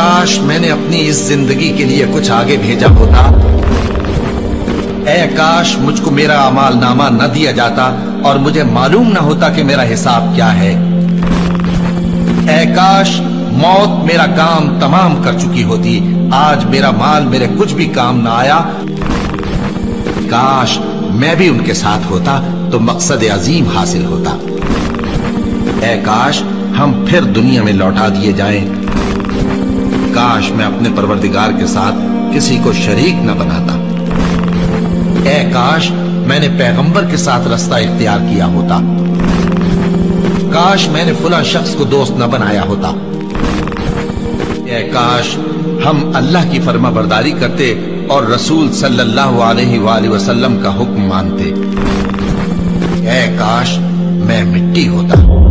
کاش میں نے اپنی اس زندگی کے لیے کچھ آگے بھیجا ہوتا. اے کاش مجھ کو میرا اعمال نامہ نہ دیا جاتا اور مجھے معلوم نہ ہوتا کہ میرا حساب کیا ہے. اے کاش موت میرا کام تمام کر چکی ہوتی. آج میرا مال میرے کچھ بھی کام نہ آیا. کاش میں بھی ان کے ساتھ ہوتا تو مقصد عظیم حاصل ہوتا. اے کاش ہم پھر دنیا میں لوٹا دیے جائیں. کاش میں اپنے پروردگار کے ساتھ کسی کو شریک نہ بناتا. اے کاش میں نے پیغمبر کے ساتھ رستہ اختیار کیا ہوتا. کاش میں نے فلاں شخص کو دوست نہ بنایا ہوتا. اے کاش ہم اللہ کی فرما برداری کرتے اور رسول صلی اللہ علیہ وآلہ وسلم کا حکم مانتے. اے کاش میں مٹی ہوتا.